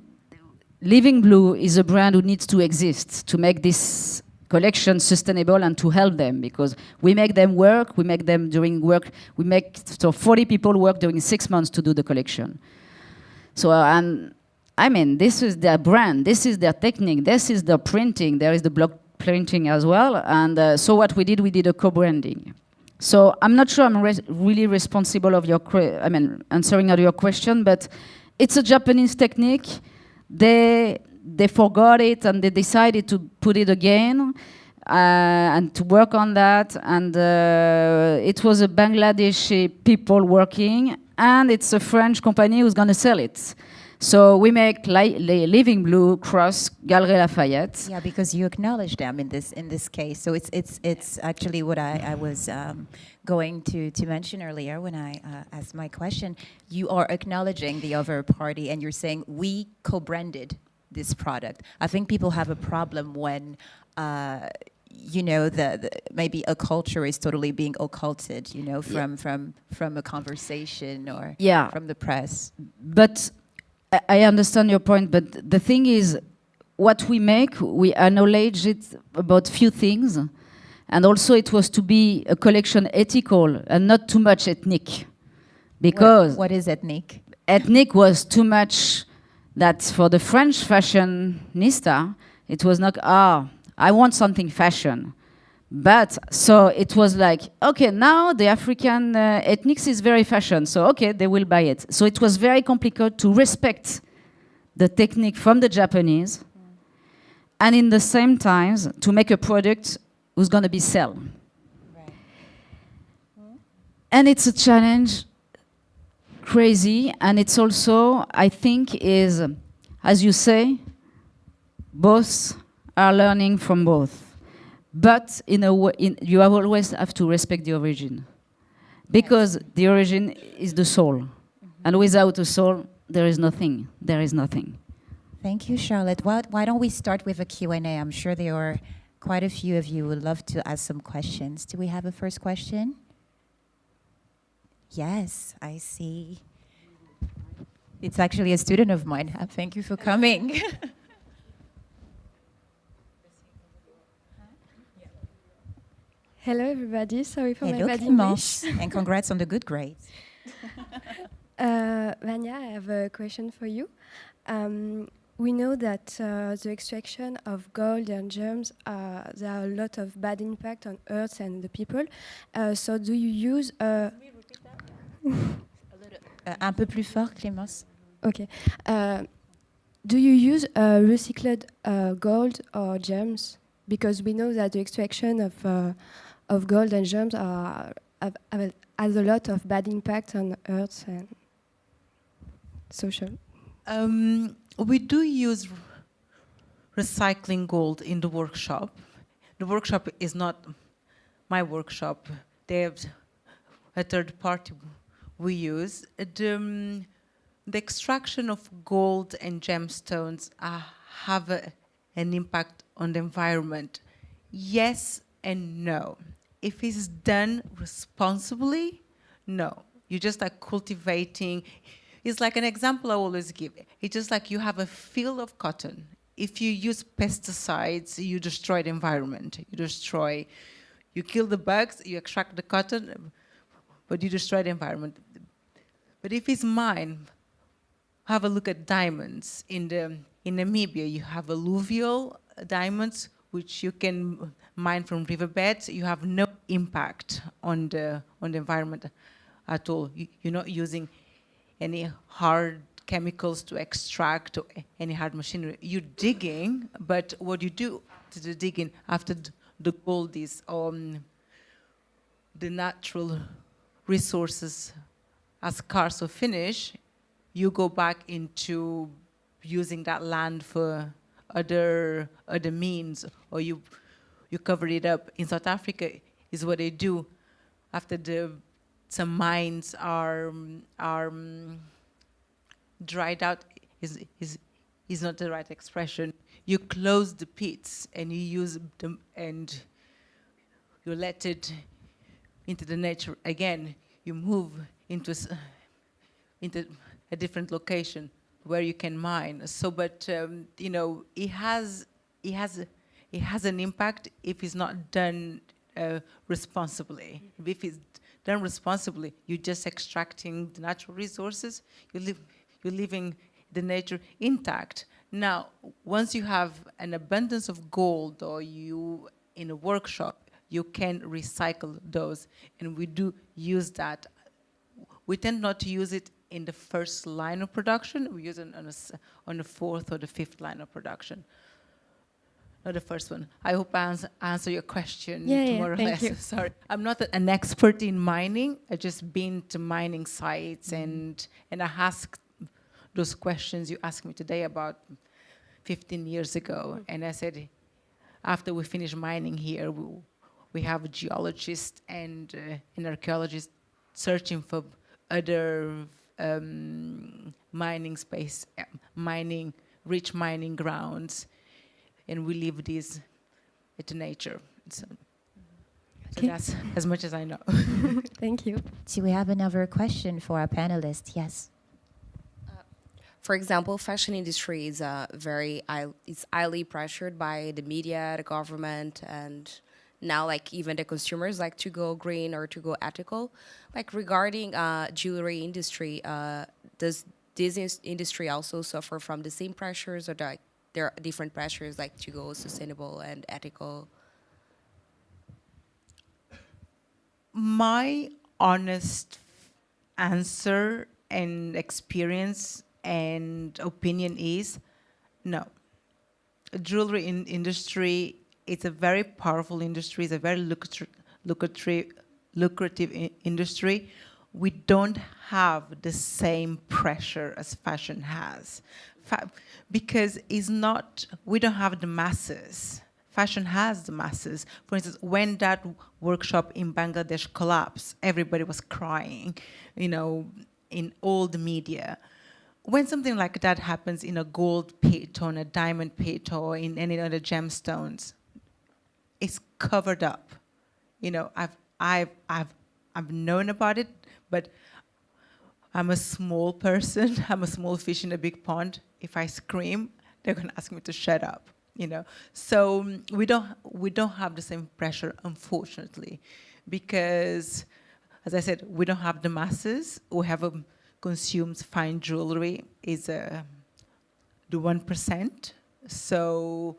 Living Blue is a brand who needs to exist to make this collection sustainable and to help them, because we make them work. We make them during work. We make 40 people work during 6 months to do the collection. So and I mean, this is their brand. This is their technique. This is their printing. There is the block printing as well. And so what we did a co-branding. So I'm not sure I'm really responsible of your, answering your question, but it's a Japanese technique. They forgot it, and they decided to put it again and to work on that. And it was a Bangladeshi people working, and it's a French company who's going to sell it. So we make Living Blue cross Gala Lafayette. Yeah, because you acknowledge them in this case. So it's actually what I was going to mention earlier when I asked my question. You are acknowledging the other party, and you're saying we co-branded this product. I think people have a problem when maybe a culture is totally being occulted, from a conversation or from the press. But I understand your point, but the thing is, what we make, we acknowledge it about few things, and also it was to be a collection ethical and not too much ethnic, because what is ethnic? Ethnic was too much. That for the French fashionista, it was not, I want something fashion. But so it was like, okay, now the African ethnics is very fashion, so okay, they will buy it. So it was very complicated to respect the technique from the Japanese, and in the same time to make a product who's going to be sell. Right. And it's a challenge, crazy, and it's also, I think, is, as you say, both are learning from both. But in a way, you always have to respect the origin, because the origin is the soul, and without a soul, there is nothing. There is nothing. Thank you, Charlotte. Why don't we start with a Q&A? I'm sure there are quite a few of you who would love to ask some questions. Do we have a first question? Yes, I see. It's actually a student of mine. Thank you for coming. Hello, everybody. Sorry for Hello, my bad English. Clémence, and congrats on the good grades. Vanya, I have a question for you. We know that the extraction of gold and gems, there are a lot of bad impact on Earth and the people. So do you use... Un peu plus fort, Clémence. Okay. Do you use recycled gold or gems? Because we know that the extraction of gold and gems has a lot of bad impact on Earth and social. We do use recycling gold in the workshop. The workshop is not my workshop. They have a third party we use. The extraction of gold and gemstones have an impact on the environment. Yes and no. If it's done responsibly, no. You're just like cultivating. It's like an example I always give. It's just like you have a field of cotton. If you use pesticides, you destroy the environment. You kill the bugs, you extract the cotton, but you destroy the environment. But if it's mine, have a look at diamonds. In Namibia, you have alluvial diamonds, which you can mine from riverbeds. You have no impact on the environment at all. You're not using any hard chemicals to extract or any hard machinery. You're digging, but what you do to the digging after the gold is the natural resources are scarce or finish, you go back into using that land for other means, or you cover it up. In South Africa is what they do after some mines are dried out is not the right expression. You close the pits and you use them and you let it into the nature again. You move into a different location where you can mine. So, but you know, it has an impact if it's not done responsibly. If it's done responsibly, you're just extracting the natural resources. You're leaving the nature intact. Now, once you have an abundance of gold, or you in a workshop, you can recycle those, and we do use that. We tend not to use it in the first line of production. We use it on the fourth or the fifth line of production. Not the first one. I hope I answer your question more or less. You. Sorry, I'm not an expert in mining. I've just been to mining sites and I asked those questions you asked me today about 15 years ago. And I said, after we finish mining here, we have geologists and archaeologists searching for other mining space, rich mining grounds, and we leave these to nature. So that's as much as I know. Thank you. So we have another question for our panelists. Yes. For example, fashion industry is it's highly pressured by the media, the government, and now like even the consumers like to go green or to go ethical. Like regarding jewelry industry, does this industry also suffer from the same pressures, or there are different pressures like to go sustainable and ethical? My honest answer and experience and opinion is no. Jewelry industry, it's a very powerful industry. It's a very lucrative industry. We don't have the same pressure as fashion has, because we don't have the masses. Fashion has the masses. For instance, when that workshop in Bangladesh collapsed, everybody was crying, you know, in all the media. When something like that happens in a gold pit or in a diamond pit or in any other gemstones, it's covered up. You know, I've known about it, but I'm a small person. I'm a small fish in a big pond. If I scream, they're going to ask me to shut up. you know. So we don't have the same pressure, unfortunately, because, as I said, we don't have the masses who have consumes fine jewelry is the 1%. So,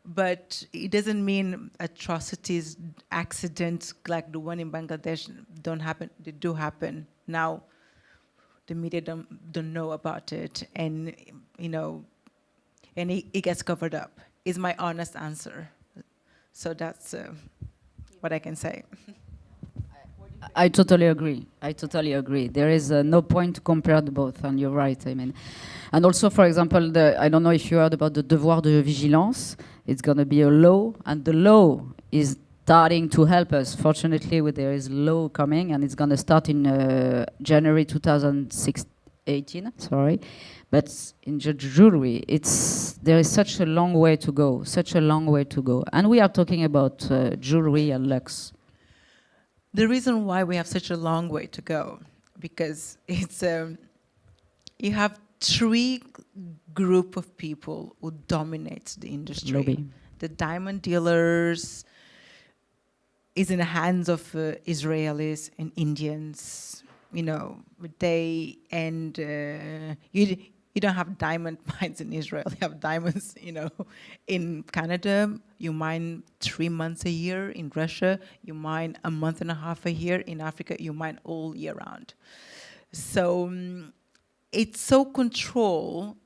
but it doesn't mean atrocities, accidents like the one in Bangladesh don't happen. They do happen now. The media don't know about it, and you know, and it gets covered up. Is my honest answer. So that's what I can say. I totally agree. I totally agree. There is no point to compare the both, and you're right. I mean, and also, for example, I don't know if you heard about the devoir de vigilance. It's going to be a law, and the law is starting to help us. Fortunately, there is law coming, and it's going to start in January 2018. Sorry, but in jewelry, there is such a long way to go. Such a long way to go, and we are talking about jewelry and luxe. The reason why we have such a long way to go, because it's you have three group of people who dominate the industry. Lobby. The diamond dealers is in the hands of Israelis and Indians. You know, you don't have diamond mines in Israel. You have diamonds, you know, in Canada. You mine 3 months a year. In Russia, you mine a month and a half a year. In Africa, you mine all year round. So it's so controlled.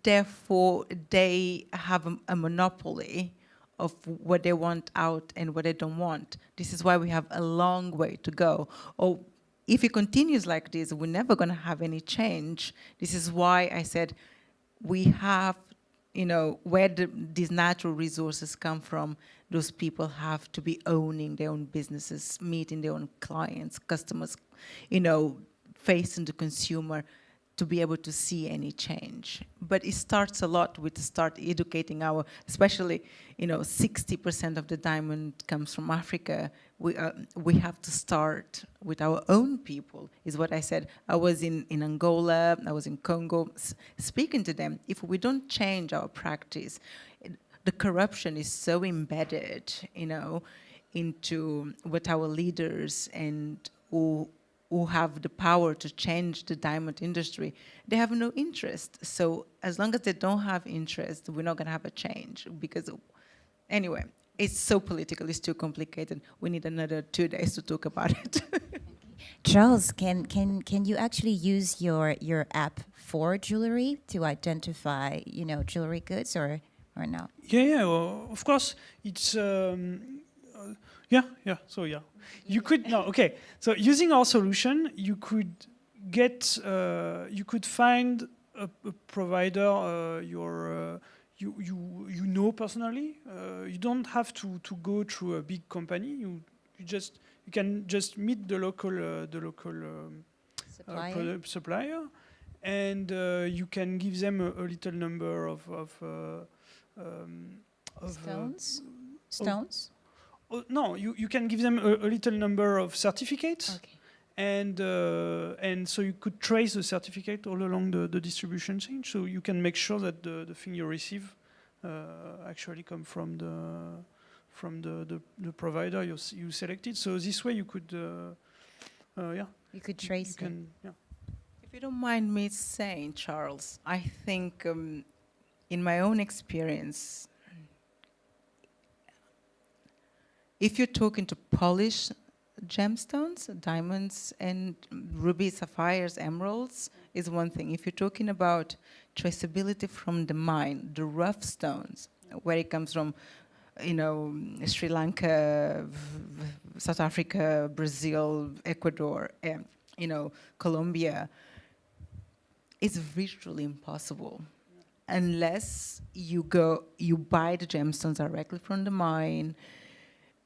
Therefore, they have a monopoly of what they want out and what they don't want. This is why we have a long way to go. Oh, if it continues like this, we're never going to have any change. This is why I said we have, you know, where these natural resources come from, those people have to be owning their own businesses, meeting their own clients, customers, you know, facing the consumer to be able to see any change. But it starts a lot with start educating especially, you know, 60% of the diamond comes from Africa. We have to start with our own people, is what I said. I was in Angola, I was in Congo, speaking to them. If we don't change our practice, the corruption is so embedded, you know, into what our leaders and who have the power to change the diamond industry, they have no interest. So as long as they don't have interest, we're not going to have a change. Because anyway, it's so political, it's too complicated. We need another 2 days to talk about it. Charles, can you actually use your app for jewelry to identify, you know, jewelry goods or not? Yeah, well, of course. It's So you could okay. So using our solution, you could find a provider you know personally. You don't have to go through a big company. You can just meet the local supplier, and you can give them a little number of stones. No, you can give them a little number of certificates, okay. And so you could trace the certificate all along the distribution chain. So you can make sure that the thing you receive actually come from the provider you selected. So this way you could, You could trace it. If you don't mind me saying, Charles, I think in my own experience, if you're talking to polished gemstones, diamonds and rubies, sapphires, emeralds, is one thing. If you're talking about traceability from the mine, the rough stones, where it comes from, you know, Sri Lanka, South Africa, Brazil, Ecuador, you know, Colombia, it's virtually impossible unless you buy the gemstones directly from the mine.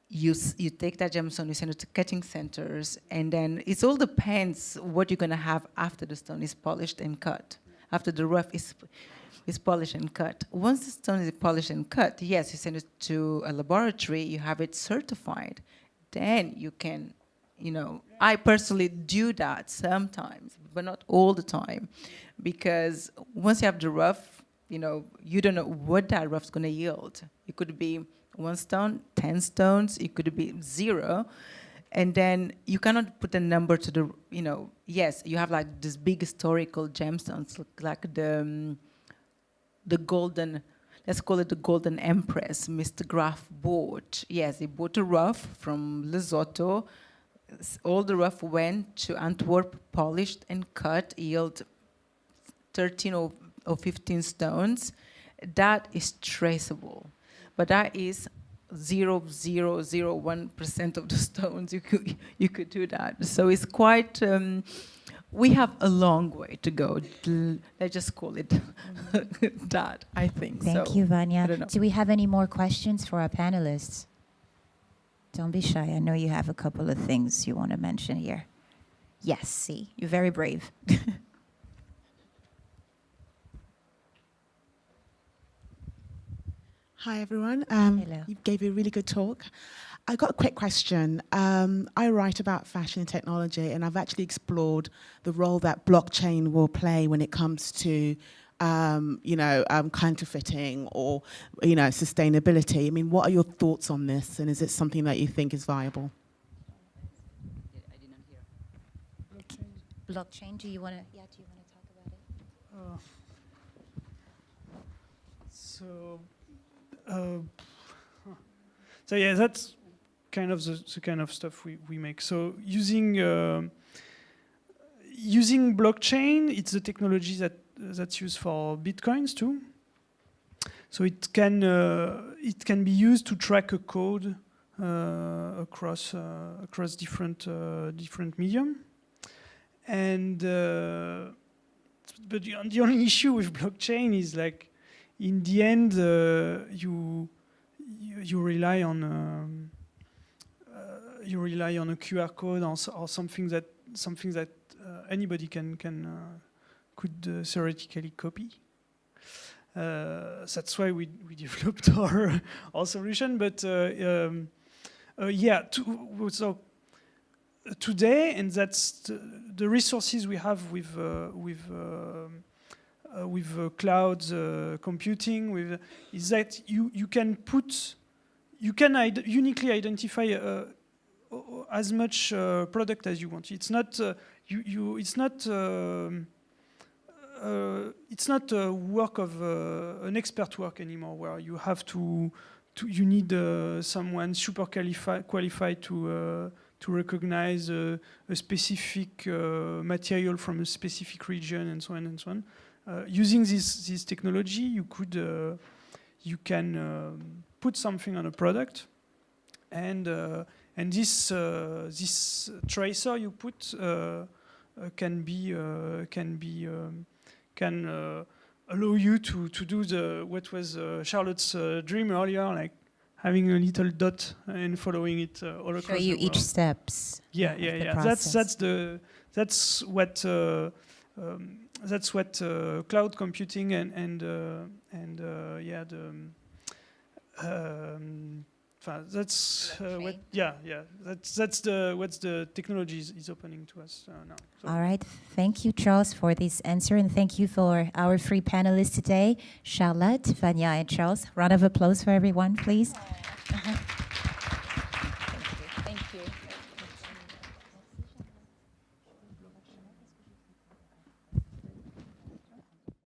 You take that gemstone, you send it to cutting centers, and then it all depends what you're going to have after the stone is polished and cut, after the rough is polished and cut. Once the stone is polished and cut, yes, you send it to a laboratory, you have it certified, then you can, you know, I personally do that sometimes, but not all the time, because once you have the rough, you don't know what that rough's going to yield. It could be 1 stone, 10 stones, it could be 0. And then you cannot put a number to the, yes, you have like this big historical gemstones, like the golden, let's call it the Golden Empress, Mr. Graf bought. Yes, he bought a rough from Lesotho. All the rough went to Antwerp, polished and cut, yield 13 or 15 stones. That is traceable, but that is 0.001% of the stones you could do that. So it's quite. We have a long way to go. Let's just call it that. I think. Thank you, Vanya. Do we have any more questions for our panelists? Don't be shy. I know you have a couple of things you want to mention here. Yes, see, you're very brave. Hi, everyone. Hello. You gave a really good talk. I got a quick question. I write about fashion and technology, and I've actually explored the role that blockchain will play when it comes to, counterfeiting or, sustainability. I mean, what are your thoughts on this, and is it something that you think is viable? Blockchain. Do you want to talk about it? So yeah, that's kind of the kind of stuff we make. So using blockchain, it's the technology that's used for bitcoins too. So it can be used to track a code across different medium. And but the only issue with blockchain is like, in the end, you rely on a QR code or something that anybody could theoretically copy. That's why we developed our solution. But so today, and that's the resources we have with cloud computing, is that you can uniquely identify as much product as you want. It's not it's not a work of an expert work anymore, where you have you need someone super qualified to recognize a specific material from a specific region, and so on and so on. Using this technology, you can put something on a product, and this tracer you put can allow you to do what was Charlotte's dream earlier, like having a little dot and following it all across the world. Show you each steps. Yeah. That's what cloud computing that's what the technology is opening to us now. So. All right. Thank you, Charles, for this answer, and thank you for our three panelists today, Charlotte, Vanya, and Charles. Round of applause for everyone, please.